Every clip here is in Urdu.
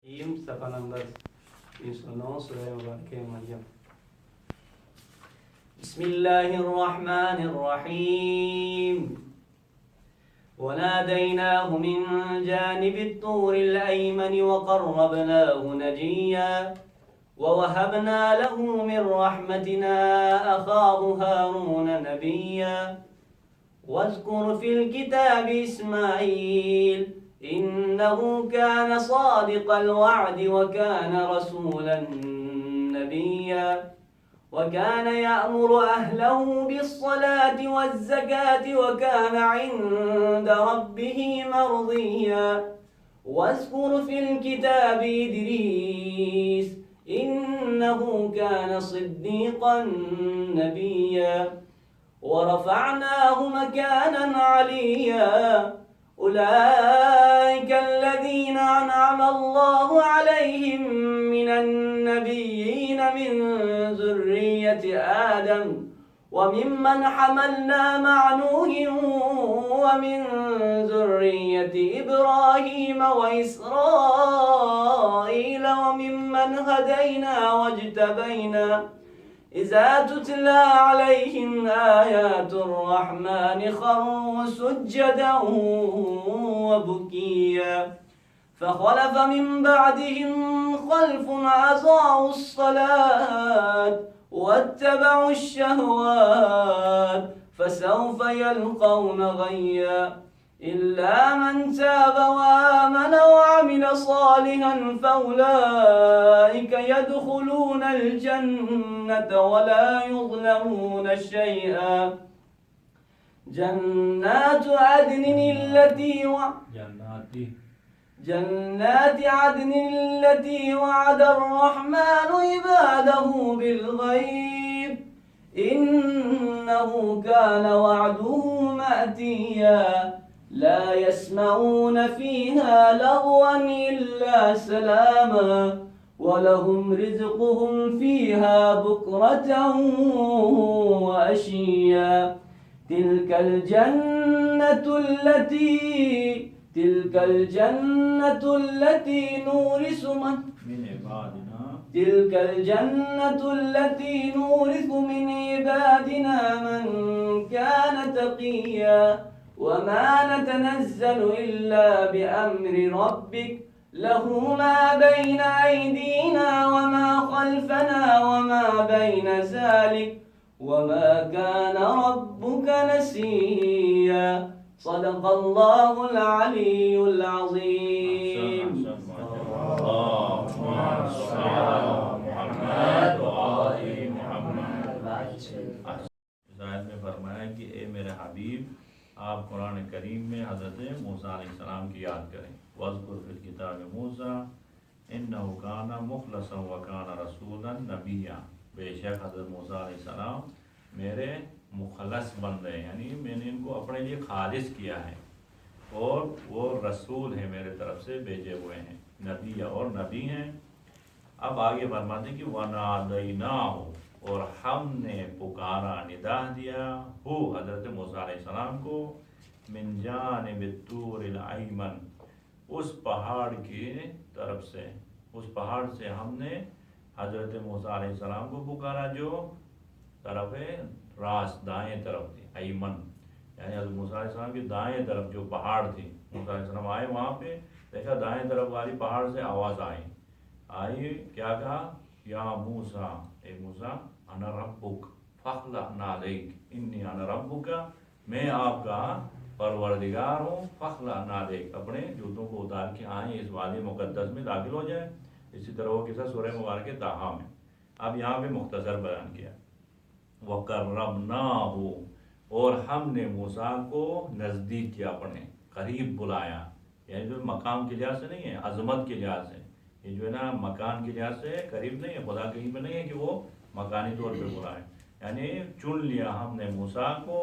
صفحہ نمبر 309 سورہ مبارکہ مریم۔ بسم اللہ الرحمن الرحیم وناديناه من جانب الطور الأيمن وقربناه نجيا ووهبنا له من رحمتنا أخاه هارون نبيا واذكر في الكتاب إسماعيل إنه كان صادق الوعد وكان رسولا نبيا وكان يأمر أهله بالصلاة والزكاة وكان عند ربه مرضيا واذكر في الكتاب إدريس إنه كان صديقا نبيا ورفعناه مكانا عليا أولئك الذين أنعم الله عليهم من النبيين من ذرية آدم وممن حملنا مع نوح ومن ذرية إبراهيم وإسرائيل وممن هدينا واجتبينا إذا تتلى عليهم آيات الرحمن خروا سجدا وبكيا فخلف من بعدهم خلف أضاعوا الصلاة واتبعوا الشهوات فسوف يلقون غيا إلا من تاب وآمن وعمل صالحا فأولئك يدخلون الجنة ولا يظلمون شيئا جنات عدن التي وعد الرحمن عباده بالغيب إنه كان وعده مأتيا لا يسمعون فيها لغوا إلا سلاما ولهم رزقهم فيها بكرة وعشيا تلك الجنة التي نورث من عبادنا من كان تقيا وما نتنزل إلا بأمر ربك له ما بين أيدينا وما خلفنا وما بين ذلك وما كان ربك نسيا صدق الله العلي العظيم میں فرمایا کہ اے میرے حبیب آپ قرآن کریم میں حضرت موسیٰ علیہ السلام کی یاد کریں وَاذْكُرْ فِي الْكِتَابِ مُوسَىٰ إِنَّهُ كَانَ مُخْلَصًا وَكَانَ رَسُولًا نَبِيًّا بے شک حضرت موسیٰ علیہ السلام میرے مخلص بندے یعنی میں نے ان کو اپنے لیے خالص کیا ہے اور وہ رسول ہیں میرے طرف سے بھیجے ہوئے ہیں نبی اور نبی ہیں۔ اب آگے فرماتے ہیں کہ وَنَادَيْنَاهُ اور ہم نے پکارا ندا دیا ہو حضرت موسیٰ علیہ السلام کو من جانب الطور الایمن اس پہاڑ کی طرف سے، اس پہاڑ سے ہم نے حضرت موسیٰ علیہ السلام کو پکارا جو طرف راست دائیں طرف تھی ایمن یعنی حضرت موسیٰ علیہ السلام کی دائیں طرف جو پہاڑ تھی موسیٰ علیہ السلام آئے وہاں پہ دیکھا دائیں طرف والی پہاڑ سے آواز آئی کیا کہا یا موسیٰ اے موسیٰ انا ربک فاخلع نعلیک انی انا ربک میں آپ کا پروردگار ہوں فاخلع نعلیک اپنے جوتوں کو اتار کے آئیں اس وادی مقدس میں داخل ہو جائیں۔ اسی طرح وہ قصہ سورہ مبارکہ طٰہٰ میں اب یہاں پہ مختصر بیان کیا وَقَرَّبْنَاهُ اور ہم نے موسیٰ کو نزدیک کیا اپنے قریب بلایا یعنی جو مقام کے لحاظ سے نہیں ہے عظمت کے لحاظ سے یہ جو ہے نا مکان کے لحاظ سے قریب نہیں ہے خدا کہیں پہ نہیں ہے کہ وہ مکانی طور پہ بلائے یعنی چن لیا ہم نے موسیٰ کو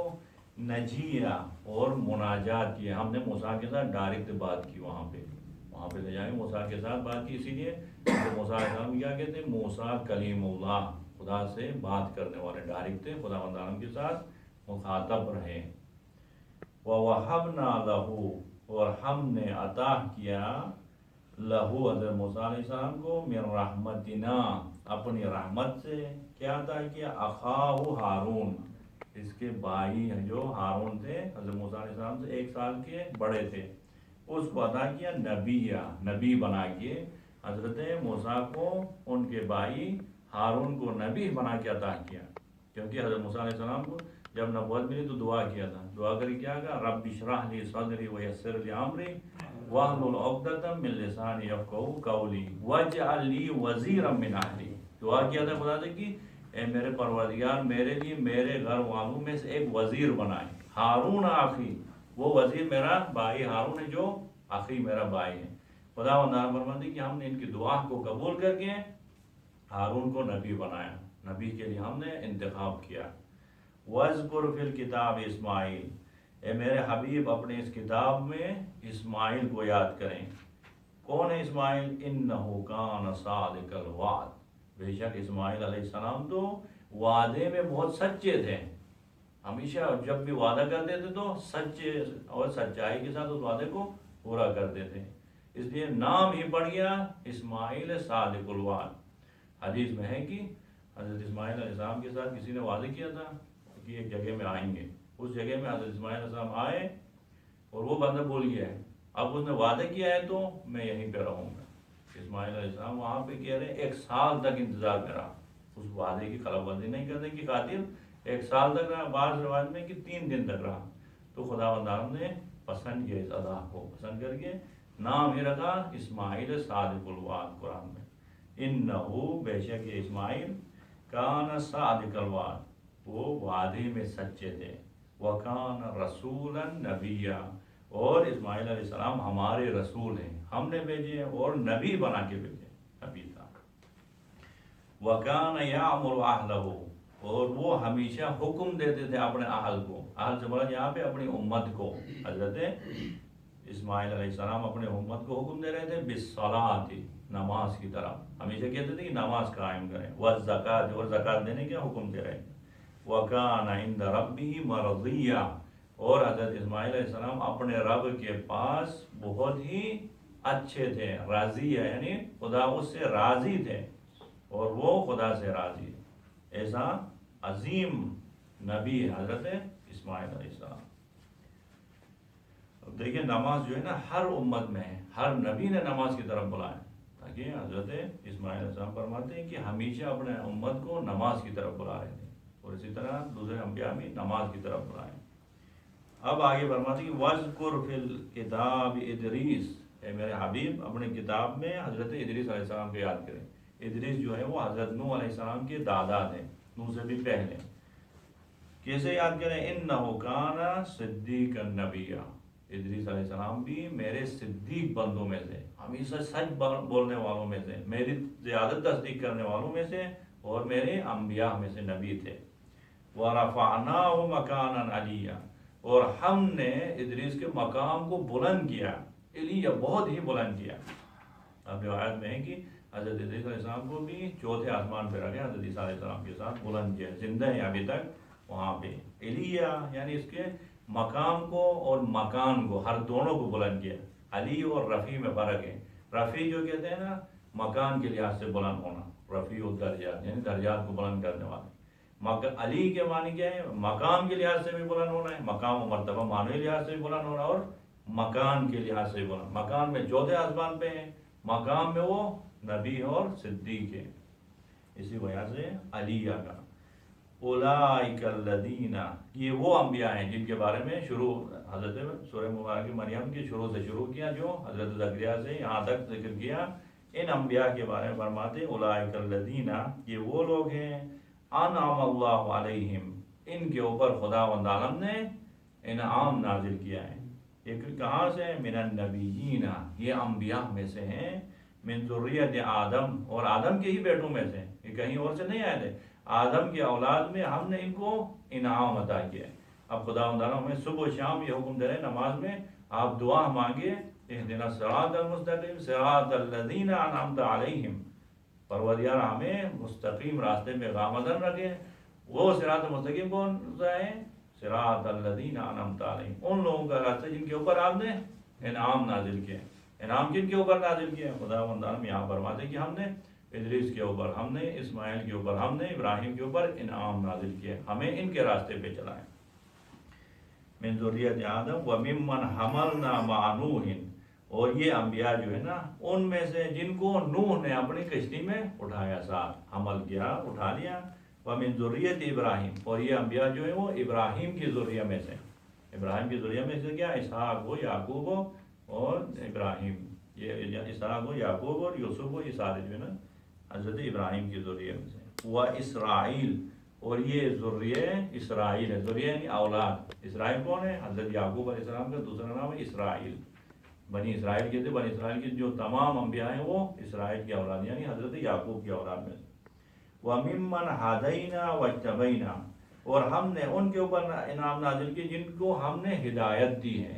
نجیا اور مناجات کیا ہم نے موسیٰ کے ساتھ ڈائریکٹ بات کی وہاں پہ لے جائیں گے موسیٰ کے ساتھ بات کی اسی لیے موسیٰ علیہ السلام کیا کہتے ہیں موسیٰ کلیم اللہ خدا سے بات کرنے والے ڈائریکٹ تھے خدا عالم کے ساتھ مخاطب رہے وَوَهَبْنَا لَهُ اور ہم نے عطا کیا لہو حضرت موسیٰ علیہ السلام کو من رحمتنا اپنی رحمت سے کیا عطا کیا، اخاہ ہارون اس کے بھائی جو ہارون تھے حضرت موسیٰ علیہ السلام سے 1 سال کے بڑے تھے، اس کو عطا کیا نبی بنا کے حضرت موسیٰ کو ان کے بھائی ہارون کو نبی بنا کے عطا کیا، کیونکہ حضرت موسیٰ علیہ السلام کو جب نبوت ملی تو دعا کیا تھا، دعا کری کیا کہا، رب اشرح لی صدری ویسر لی امری واحلل عقدۃ من لسانی یفقہوا قولی واجعل لی وزیرا من اہلی، دعا کیا تھا خدا سے کہ اے میرے پروردگار میرے لیے میرے گھر والوں میں سے ایک وزیر بنائے، ہارون اخی، وہ وزیر میرا بھائی ہارون ہے جو اخی میرا بھائی ہے۔ خدا بندہ فرماتے کہ ہم نے ان کی دعا کو قبول کر کے ہارون کو نبی بنایا، نبی کے لیے ہم نے انتخاب کیا۔ وَاذْكُرْ فِي الْكِتَابِ اسماعیل، اے میرے حبیب اپنے اس کتاب میں اسماعیل کو یاد کریں۔ کون ہے اسماعیل؟ اِنَّهُ كَانَ صَادِقَ الْوَعْدِ، بے شک اسماعیل علیہ السلام تو وعدے میں بہت سچے تھے، ہمیشہ جب بھی وعدہ کرتے تھے تو سچے اور سچائی کے ساتھ اس وعدے کو پورا کرتے تھے، اس لیے نام ہی پڑ گیا اسماعیل صادق الوعد۔ حدیث میں ہے کہ حضرت اسماعیل علیہ السلام کے ساتھ کسی نے وعدہ کیا تھا کہ ایک جگہ میں آئیں گے، اس جگہ میں حضرت اسماعیل علیہ السلام آئے اور وہ بندہ بھول گیا ہے، اب اس نے وعدہ کیا ہے تو میں یہیں پہ رہوں گا۔ اسماعیل علیہ السلام وہاں پہ کہہ رہے ہیں 1 سال تک انتظار کرا، اس وعدے کی خلاف ورزی نہیں کرنے کی خاطر 1 سال تک رہا، بعض روایت میں کہ 3 دن تک رہا، تو خدا بندہ نے پسند کیا اس ادا کو، پسند کر کے نام ہی رکھا اسماعیل صادق الوعد قرآن میں۔ انہو، بے شک یہ اسماعیل، کان صادق الوعد، وہ وعدے میں سچے تھے، وکان رسولا نبیا، اور اسماعیل علیہ السلام ہمارے رسول ہیں، ہم نے بھیجے اور نبی بنا کے بھیجے، نبی تھا۔ وکان یامر اہلہ، اور وہ ہمیشہ حکم دیتے تھے اپنے اہل کو، اہل سے مراد یہاں پہ اپنی امت کو، حضرت اسماعیل علیہ السلام اپنے امت کو حکم دے رہے تھے بالصلاۃ، نماز کی طرف، ہمیشہ کہتے تھے کہ نماز قائم کریں، والزکاۃ، اور زکوٰۃ دینے کا حکم دے رہے تھے۔ وَكَانَ عِنْدَ رَبِّهِ مَرْضِيًّا، اور حضرت اسماعیل علیہ السلام اپنے رب کے پاس بہت ہی اچھے تھے، راضی ہے یعنی خدا اس سے راضی تھے اور وہ خدا سے راضی ہے، ایسا عظیم نبی ہے حضرت اسماعیل علیہ السلام۔ اب دیکھیں نماز جو ہے نا ہر امت میں ہے، ہر نبی نے نماز کی طرف بلایا، تاکہ حضرت اسماعیل علیہ السلام فرماتے ہیں کہ ہمیشہ اپنے امت کو نماز کی طرف بلا رہے تھے، اور اسی طرح دوسرے انبیاء بھی نماز کی طرف بلائیں۔ اب آگے فرماتے ہیں کہ وَاذْكُرْ فِي الْكِتَابِ ادریس، اے میرے حبیب اپنے کتاب میں حضرت ادریس علیہ السلام کو یاد کریں۔ ادریس جو ہے وہ حضرت نوح علیہ السلام کے دادا تھے، نوح سے بھی پہلے۔ کیسے یاد کریں؟ اِنَّهُ كَانَ صِدِّيقًا نَبِيًّا، ادریس علیہ السلام بھی میرے صدیق بندوں میں سے، ہمیشہ سچ بولنے والوں میں سے، میری زیادہ تصدیق کرنے والوں میں سے، اور میرے انبیاء میں سے نبی تھے۔ وَرَفَعْنَاهُ مَكَانًا عَلِيًّا، اور ہم نے ادریس کے مقام کو بلند کیا، علیہ بہت ہی بلند کیا۔ اب روایت میں ہے کہ حضرت ادریس علیہ السلام کو بھی 4تھے آسمان پہ رکھے، حضرت عیسیٰ علیہ السلام کے ساتھ بلند کیا، زندہ ہیں ابھی تک وہاں پہ۔ علیہ یعنی اس کے مقام کو اور مکان کو، ہر دونوں کو بلند کیا۔ علی اور رفیع میں فرق ہے، رفیع جو کہتے ہیں نا مکان کے لحاظ سے بلند ہونا، رفیع الدرجات یعنی درجات کو بلند کرنے والے۔ علی کے معنی کیا ہے؟ مقام کے لحاظ سے بھی بلند ہونا ہے، مقام و مرتبہ معنوی لحاظ سے بھی بلند ہونا، اور مکان کے لحاظ سے بھی بلند، مکان میں 4تھے آسمان پہ ہیں، مقام میں وہ نبی اور صدیق ہے، اسی وجہ سے علیہ کا۔ اولئک الذین، یہ وہ انبیاء ہیں جن کے بارے میں شروع حضرت سورہ مبارک مریم کی شروع سے شروع کیا، جو حضرت زکریا سے یہاں تک ذکر کیا، ان انبیاء کے بارے میں فرماتے اولئک الذین، یہ وہ لوگ ہیں انعم اللہ علیہم، ان کے اوپر خداوند عالم نے انعام نازل کیا ہے۔ یہ کہاں سے؟ من النبیین، یہ انبیاء میں سے ہیں، من ذریت آدم، اور آدم کے ہی بیٹوں میں سے، یہ کہیں اور سے نہیں آئے تھے، آدم کی اولاد میں ہم نے ان کو انعام عطا کیا ہے۔ اب خداوند عالم ہمیں صبح و شام یہ حکم دے رہے ہیں نماز میں آپ دعا مانگے، اہدنا الصراط المستقیم صراط الذین انعمت علیہم، پروردگار ہمیں مستقیم راستے میں گامزن رکھے۔ وہ صراط مستقیم کون سا ہے؟ صراط الذین انعمت علیہم، ان لوگوں کا راستہ جن کے اوپر آپ نے انعام نازل کیا۔ انعام کن کے اوپر نازل کیا؟ خداوند عالم یہاں فرماتے ہیں کہ ہم نے ادریس کے اوپر، ہم نے اسماعیل کے اوپر، ہم نے ابراہیم کے اوپر انعام نازل کیا، ہمیں ان کے راستے پہ چلائیں۔ من ذریت آدم وممن حملنا مع نوح، اور یہ انبیاء جو ہے نا ان میں سے جن کو نوح نے اپنی کشتی میں اٹھایا، ساتھ حمل کیا، اٹھا لیا۔ ومن ذریت ابراہیم، اور یہ انبیاء جو ہیں وہ ابراہیم کی ذریہ میں سے، ابراہیم کی ذریہ میں سے کیا؟ اسحاق ہو، یعقوب ہو اور ابراہیم، یہ اسحاق ہو، یعقوب اور یوسف ہو، یہ سارے جو ہے نا حضرت ابراہیم کی ذریہ میں سے۔ وہ اسرائیل، اور یہ ذریہ اسرائیل ہے، ذریہ یعنی اولاد۔ اسرائیل کون ہے؟ حضرت یعقوب علیہ السلام کا دوسرا نام ہے اسرائیل، بنی اسرائیل کے تھے، بنی اسرائیل کے جو تمام انبیاء ہیں وہ اسرائیل کی اولاد یعنی حضرت یعقوب کی اولاد میں سے۔ وَمِمَّنْ هَدَيْنَا وَاجْتَبَيْنَا، اور ہم نے ان کے اوپر انعام نازل کی جن کو ہم نے ہدایت دی ہے۔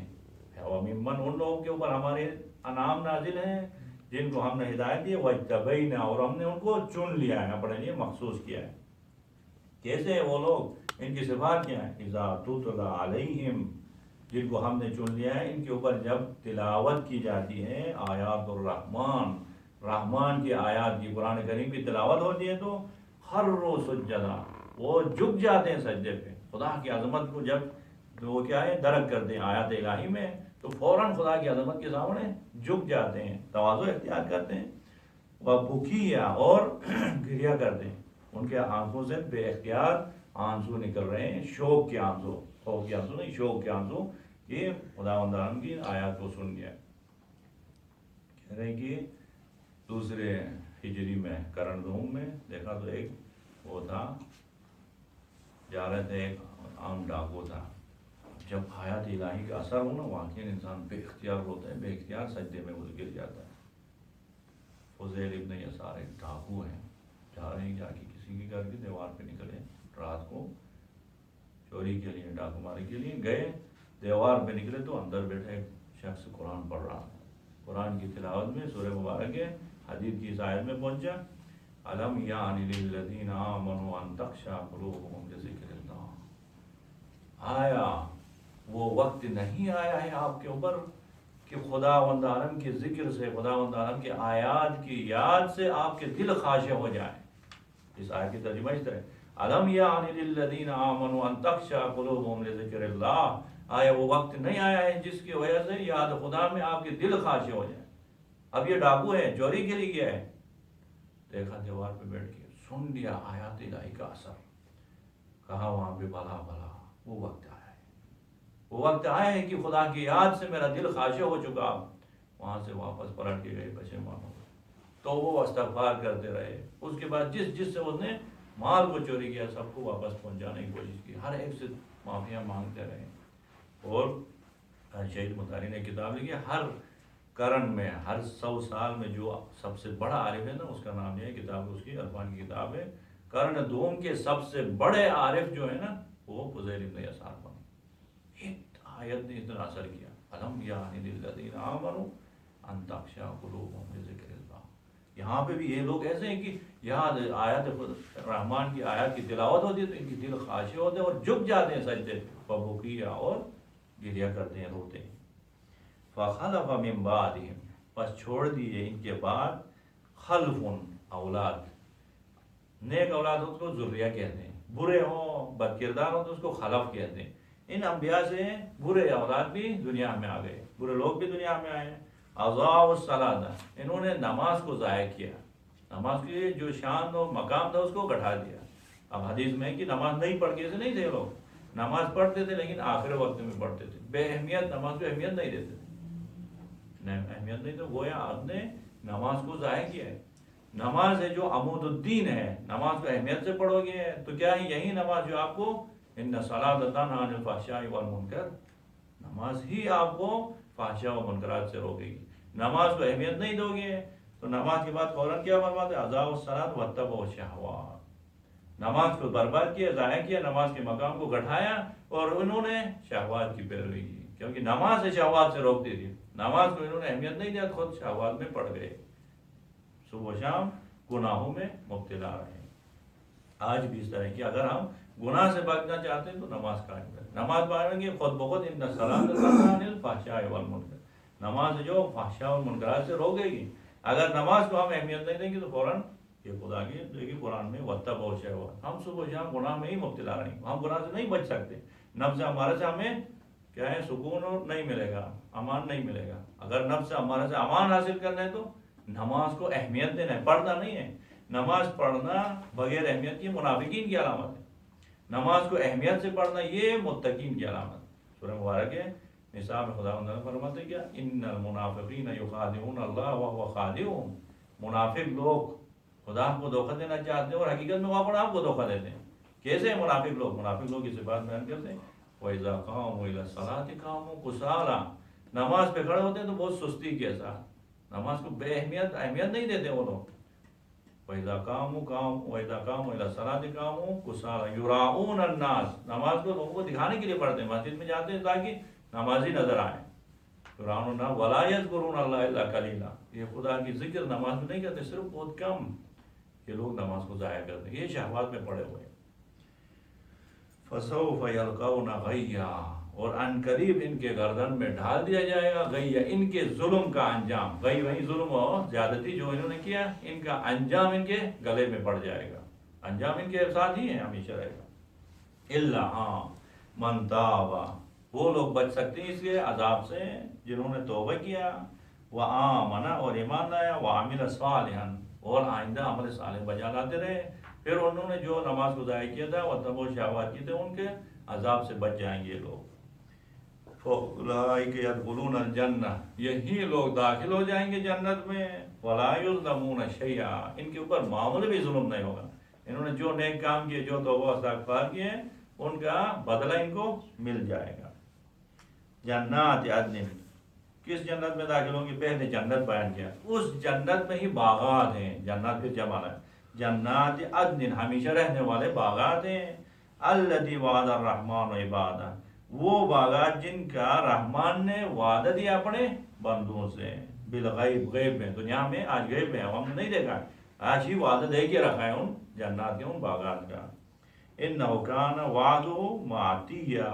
وَمِمَّنْ، ان لوگوں کے اوپر ہمارے انعام نازل ہیں جن کو ہم نے ہدایت دی ہے، وَاجْتَبَيْنَا، اور ہم نے ان کو چن لیا ہے، اپنے لیے مخصوص کیا ہے۔ کیسے ہیں وہ لوگ؟ ان کی صفات کیا ہے؟ اِذَا تُتْلَى عَلَيْهِمْ، جن کو ہم نے چن لیا ہے، ان کے اوپر جب تلاوت کی جاتی ہے آیات الرحمن، رحمان کی آیات کی، قرآن کریم کی تلاوت ہوتی ہے تو خروا سجدا، وہ جھک جاتے ہیں سجدے پہ۔ خدا کی عظمت کو جب وہ کیا ہے درک کرتے ہیں آیات الہی میں تو فوراً خدا کی عظمت کے سامنے جھک جاتے ہیں، تواضع اختیار کرتے ہیں۔ وَبُكِيَ، اور گریہ کرتے ہیں، ان کے آنکھوں سے بے اختیار آنسو نکل رہے ہیں، شوق کے آنسو، خوف کے آنسو نہیں، شوق کے آنسو، یہ خداوند عالم کی آیات کو سن گیا۔ کہہ رہے ہیں کہ دوسرے ہجری میں کرن دوم میں دیکھا تو ایک وہ تھا، جا رہے تھے، ایک عام ڈاکو تھا، جب آیات الہی کا اثر ہو نا واقعی انسان بے اختیار ہوتا ہے، بے اختیار سجدے میں وہ گر جاتا ہے۔ فضیل ابن یسار ایک ڈاکو ہیں، جا رہے ہیں جا کے کسی کے گھر کی دیوار پہ نکلے رات کو چوری کے لیے، ڈاکو ماری کے لیے گئے، دیوار پہ نکلے تو اندر بیٹھے ایک شخص قرآن پڑھ رہا ہے، قرآن کی تلاوت میں سورہ مبارک ہے، حدیث کی اس آیت میں پہنچا، الم یعن للذین آمنوا ان تخشع قلوبهم لذکر اللہ، آیا وہ وقت نہیں آیا ہے آپ کے اوپر کہ خداوند عالم کے ذکر سے، خداوند عالم کے آیات کی یاد سے آپ کے دل خاشع ہو جائیں۔ اس آیت کی ترجمہ اس طرح، الم یعن للذین آمنوا ان تخشع قلوبهم لذکر اللہ، آیا وہ وقت نہیں آیا ہے جس کی وجہ سے یاد خدا میں آپ کے دل خاشع ہو جائیں۔ اب یہ ڈاکو ہے، چوری کے لیے گیا ہے، دیکھا دیوار پہ بیٹھ کے سن لیا آیات الہی کا اثر، کہا وہاں پہ بھلا بھلا وہ وقت آیا ہے، وہ وقت آیا ہے کہ خدا کی یاد سے میرا دل خاشع ہو چکا۔ وہاں سے واپس پلٹ کے گئے، پشیمان ہو گئے، تو وہ استغفار کرتے رہے۔ اس کے بعد جس سے اس نے مال کو چوری کیا سب کو واپس پہنچانے کی کوشش کی، ہر ایک سے معافیاں مانگتے رہے۔ اور شہید مطالعہ نے کتاب لکھی، ہر کرن میں، ہر 100 سال میں جو سب سے بڑا عارف ہے نا اس کا نام یہ ہے، کتاب اس کی عرفان کی کتاب ہے، کرن دوم کے سب سے بڑے عارف جو ہے نا وہ فضیل ابن یسار بنے۔ ایک آیت نے اتنا اثر کیا، الم یعن للذین آمنوا ان تخشع قلوبهم لذکر اللہ۔ یہاں پہ بھی یہ لوگ ایسے ہیں کہ یاد آیات رحمان کی آیات کی تلاوت ہوتی ہے تو ان کی دل خاشع ہوتے ہیں اور جھک جاتے ہیں سجدے پہ، وبکیہ، اور گریہ کرتے ہیں، روتے ہیں۔ فخلف من بعدہم، پس چھوڑ دیے ان کے بعد، خلف، اولاد، نیک اولاد اس کو ذریہ کہتے ہیں، برے ہوں بد کردار ہوں تو اس کو خلف کہتے ہیں۔ ان انبیاء سے برے اولاد بھی دنیا میں آ گئے، برے لوگ بھی دنیا میں آئے ہیں۔ اضاعوا الصلاۃ، انہوں نے نماز کو ضائع کیا، نماز کی جو شان و مقام تھا اس کو گھٹا دیا۔ اب حدیث میں کہ نماز نہیں پڑھ کے ایسے نہیں تھے لوگ، نماز پڑھتے تھے لیکن آخر وقت میں پڑھتے تھے، بے اہمیت، نماز کو اہمیت نہیں دیتے تھے، اہمیت نہیں، تو گویا آپ نے نماز کو ضائع کیا ہے۔ نماز ہے جو عمود الدین ہے، نماز کو اہمیت سے پڑھو گے تو کیا ہے یہی نماز جو آپ کو ان الصلاۃ تنہی عن الفحشاء والمنکر، نماز ہی آپ کو فحشاء و منکرات سے روکے گی۔ نماز کو اہمیت نہیں دو گے تو نماز کے بعد فوراً کیا فرماتے ہیں، اضاعوا الصلاۃ واتبعوا الشہوات، نماز کو برباد کیا، ضائع کیا، نماز کے مقام کو گھٹایا اور انہوں نے شہوات کی پیروی کی، کیونکہ نماز سے شہوات سے روکتی تھی، نماز کو انہوں نے اہمیت نہیں دیا، خود شہوات میں پڑ گئے، صبح و شام گناہوں میں مبتلا رہے۔ آج بھی اس طرح کی اگر ہم گناہ سے بچنا چاہتے ہیں تو نماز قائم کریں، نماز پڑھیں گے خود بخود ان الصلاۃ تنہی عن الفحشاء والمنکر، نماز جو فحشاء اور منکرات سے روکے گی. اگر نماز کو ہم اہمیت نہیں دیں گے تو فوراً یہ خدا کی دیکھیے قرآن میں وَاتَّبَعُوا الشَّهَوَاتِ، ہم صبح و شام گناہ میں ہی مبتلا رہیں گے، ہم گناہ سے نہیں بچ سکتے. نفس ہمارے سے ہمیں کیا ہے سکون اور نہیں ملے گا، امان نہیں ملے گا. اگر نفس ہمارے سے امان حاصل کرنا ہے تو نماز کو اہمیت دینا ہے، پڑھنا نہیں ہے. نماز پڑھنا بغیر اہمیت کی منافقین کی علامت ہے. نماز کو اہمیت سے پڑھنا یہ متقین کی علامت ہے. سورہ مبارک ہے نساء میں خدا نے فرماتے کیا ان المنافقین یخادعون اللہ وهو خادعهم. منافق لوگ خدا کو دھوکہ دینا چاہتے ہیں اور حقیقت میں وہاں پر آپ کو دھوکہ دیتے ہیں. کیسے ہیں منافق لوگ؟ منافق لوگ اسی بات بیان کرتے ہیں وَإِذَا قَامُوا إِلَى الصَّلَاةِ قَامُوا كُسَالَىٰ. نماز پہ کھڑے ہوتے ہیں تو بہت سستی کے ساتھ، نماز کو بے اہمیت نہیں دیتے وہ لوگ. وَإِذَا قَامُوا إِلَى الصَّلَاةِ قَامُوا كُسَالَىٰ يُرَاءُونَ النَّاسَ. نماز کو لوگوں کو دکھانے کے لیے پڑھتے ہیں، مسجد میں جاتے ہیں تاکہ نمازی نظر آئے. يُرَاءُونَ النَّاسَ وَلَا يَذْكُرُونَ اللَّهَ إِلَّا قَلِيلًا. یہ خدا کی ذکر نماز میں نہیں کرتے، صرف بہت کم. یہ لوگ نماز کو ضائع کرتے ہیں، یہ شہوات میں پڑے ہوئے ہیں. فَسَوْفَ يَلْقَوْنَ غَيًّا. اور ان قریب ان کے گردن میں ڈھال دیا جائے گا غیّا، ان کے ظلم کا انجام. غی وہی ظلم اور زیادتی جو انہوں نے کیا، ان کا انجام ان کے گلے میں پڑ جائے گا. انجام ان کے ساتھ ہی ہے، ہمیشہ رہے گا. الا ہاں من تاب، وہ لوگ بچ سکتے ہیں اس کے عذاب سے جنہوں نے توبہ کیا، وآمن اور ایمان لایا، وعمل صالحا اور آئندہ عمل صالح بجا لاتے رہے. پھر انہوں نے جو نماز کو ضائع کیا تھا واتبعوا الشہوات کی تھے، ان کے عذاب سے بچ جائیں گے لوگ. فَأُولَٰئِکَ يَدْخُلُونَ الْجَنَّةَ، یہی لوگ داخل ہو جائیں گے جنت میں. وَلَا يُظْلَمُونَ شَيْئًا، ان کے اوپر معمولی بھی ظلم نہیں ہوگا. انہوں نے جو نیک کام کیے، جو توبہ استغفار کیے، ان کا بدلہ ان کو مل جائے گا. جنات عدن، کس جنت میں داخل ہوں گے؟ پہلے جنت بیان کیا، اس جنت میں ہی باغات ہیں. جنات پھر جمع ہے، جنات عدن ہمیشہ رہنے والے باغات ہیں. التی وعد الرحمن عبادہ، وہ باغات جن کا رحمان نے وعدہ دیا اپنے بندوں سے. بالغیب، غیب میں، دنیا میں آج غیب میں ہم نے نہیں دیکھا، آج ہی وعدہ دے کے رکھا ہے ان جنات کے، ان باغات کا. انہ کان وعدہ ماتیہ،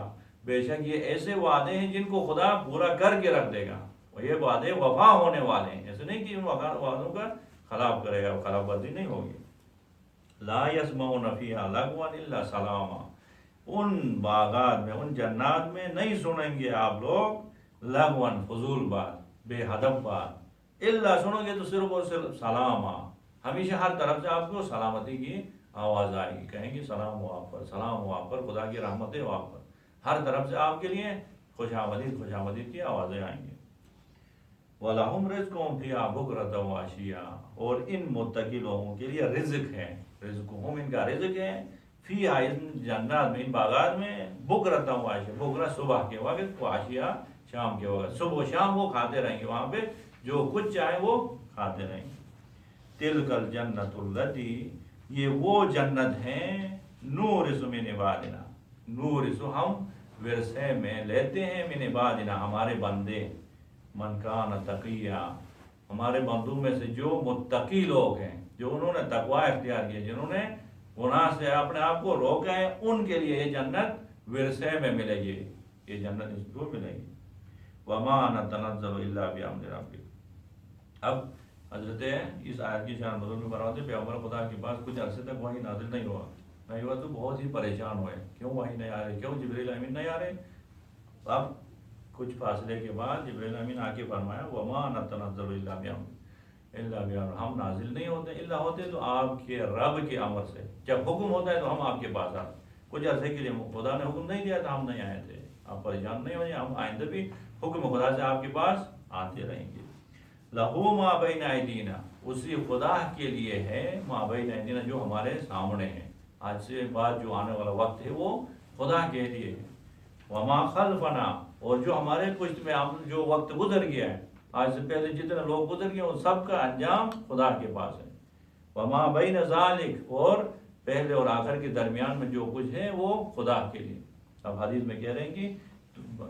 بے شک یہ ایسے وعدے ہیں جن کو خدا پورا کر کے رکھ دے گا. اور یہ وعدے وفا ہونے والے ہیں، ایسے نہیں کہ ان وعدوں کا خلاف کرے گا، خلاف ورزی نہیں ہوگی. لا یسمعون فیہا لغوا الا سلاما، ان باغات میں، ان جنات میں نہیں سنیں گے آپ لوگ لغون فضول بات، بے ہدف بات. الا سنو گے تو صرف اور صرف سلاما، ہمیشہ ہر طرف سے آپ کو سلامتی کی آواز آئے گی. کہیں گے سلام ہو آپ پر، سلام ہو آپ پر، خدا کی رحمتیں ہو آپ پر. ہر طرف سے آپ کے لیے خوش آمدید کی آوازیں آئیں گی. وَلَهُمْ رِزْقُهُمْ فِيهَا بُكْرَةً وَعَشِيًّا، اور ان متقی لوگوں کے لیے رزق ہے. رزقہم، ان کا رزق ہے. فیہا، ان جنات میں، ان باغات میں. بُكْرَةً وَعَشِيًّا، بکرا صبح کے وقت، وعشیہ شام کے وقت. صبح و شام وہ کھاتے رہیں گے وہاں پہ، جو کچھ چاہیں وہ کھاتے رہیں گے. تِلْكَ الْجَنَّةُ الَّتِي، یہ وہ جنت ہیں. نورث من عبادنا، نورث ہم ورثے میں لیتے ہیں، من عبادنا ہمارے بندے. من کان تقیہ، ہمارے بندوں میں سے جو متقی لوگ ہیں، جو انہوں نے تقوی اختیار کیا، جنہوں نے گناہ سے اپنے آپ کو روکا ہے، ان کے لیے یہ جنت ورثے میں ملے گی. یہ جنت اس کو ملے گی. وما نتنزل الا بامر ربک. اب حضرت اس آیت کی شان نزول میں فرماتے ہیں پیغمبر خدا کے پاس کچھ عرصے تک وحی نازل نہیں ہوا تو بہت ہی پریشان ہوئے، کیوں وحی نہیں آ رہے، کیوں جبریل امین نہیں آ رہے. اب کچھ فاصلے کے بعد جبریل امین آ کے فرمایا وما نتنزل الا بامر، ہم نازل نہیں ہوتے الا ہوتے تو آپ کے رب کے امر سے. جب حکم ہوتا ہے تو ہم آپ کے پاس آتے. کچھ عرصے کے لیے خدا نے حکم نہیں دیا تھا، ہم نہیں آئے تھے. آپ پریشان نہیں ہو جائیں، ہم آئندہ بھی حکم خدا سے آپ کے پاس آتے رہیں گے. لہو ما بین ایدینا، اسی خدا کے لیے ہے ما بین ایدینا، جو ہمارے سامنے ہے. آج سے بعد جو آنے والا وقت ہے وہ خدا کے لیے ہے. وما خلفنا، اور جو ہمارے پشت میں ہم جو وقت گزر گیا ہے، آج سے پہلے جتنے لوگ گزر گئے ان سب کا انجام خدا کے پاس ہے. وما بین ذالک، اور پہلے اور آخر کے درمیان میں جو کچھ ہے وہ خدا کے لیے. اب حدیث میں کہہ رہے ہیں کہ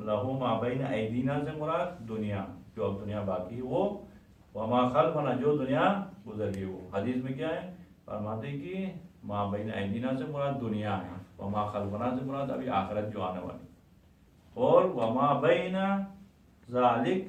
لہو ما بین ایدینا سے مراد دنیا، جو اب دنیا باقی ہے وہ. وما خلفنا، جو دنیا گزر گئی وہ. حدیث میں کیا ہے؟ فرماتے ہیں کہ ما بین ایدینا سے مراد دنیا ہے، وما خلفنا سے مراد ابھی آخرت جو آنے والی. اور وما بین ذالک،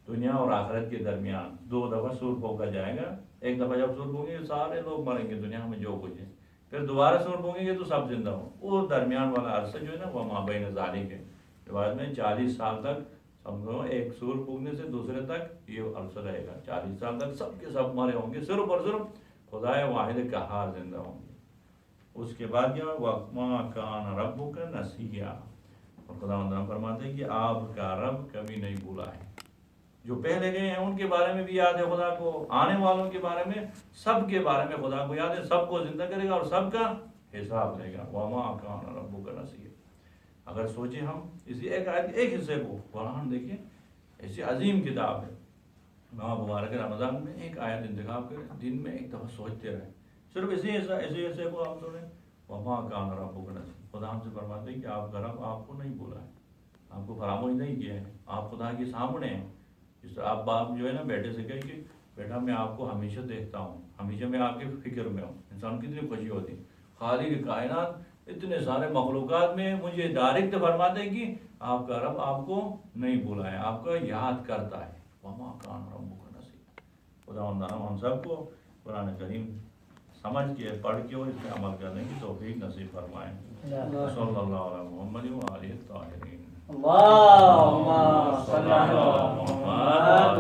دنیا اور آخرت کے درمیان 2 دفعہ سور پھونکا جائے گا. ایک دفعہ جب سور پھونکیں گے سارے لوگ مریں گے دنیا میں جو کچھ ہے. پھر دوبارہ سور پھونکیں گے تو سب زندہ ہوں. وہ درمیان والا عرصہ جو ہے نا وہ مابین ذالک ہے. روایت میں 40 سال تک سمجھو ایک سور پھونکنے سے دوسرے تک یہ عرصہ رہے گا. 40 سال تک سب کے سب مرے ہوں گے, صرف اور صرف خدائے واحد قہار زندہ ہوں گے. اس کے بعد کیا وَمَا كَانَ رَبُّكَ نَسِيًّا, اور خدا فرماتے ہیں کہ آپ کا رب کبھی نہیں بھولا ہے. جو پہلے گئے ہیں ان کے بارے میں بھی یاد ہے خدا کو, آنے والوں کے بارے میں, سب کے بارے میں خدا کو یاد ہے. سب کو زندہ کرے گا اور سب کا حساب لے گا. وَمَا كَانَ رَبُّكَ نَسِيًّا. اگر سوچیں ہم اسی ایک آیت کے ایک حصے کو, قرآن دیکھیں ایسی عظیم کتاب ہے, ماہ مبارک رمضان میں ایک آیت انتخاب کریں, دن میں ایک دفعہ سوچتے رہیں, صرف اسی حصے کو آپ سنیں. وَمَا كَانَ رَبُّكَ نَسِيًّا. خدا ہم سے فرماتے ہیں کہ آپ کا رب آپ کو نہیں بھولا ہے, آپ کو فراموش نہیں کیا ہے. آپ خدا کے سامنے ہیں. جس طرح آپ باپ جو ہے نا بیٹے سے کہیں کہ بیٹا میں آپ کو ہمیشہ دیکھتا ہوں, ہمیشہ میں آپ کے فکر میں ہوں. انسان کی کتنی خوشی ہوتی ہے. خالق کائنات اتنے سارے مخلوقات میں مجھے ڈائریکٹ فرماتے ہیں کہ آپ کا رب آپ کو نہیں بھولا ہے, آپ کا یاد کرتا ہے. وَمَا كَانَ رَبُّكَ نَسِيًّا. خدا ہم سب کو قرآن کریم سمجھ کے پڑھ کے اور اس پہ عمل کرنے کی توفیق نصیب فرمائیں. صلی اللہ علیہ محمد وآلہ الطاہرین. اللہم صلی علی محمد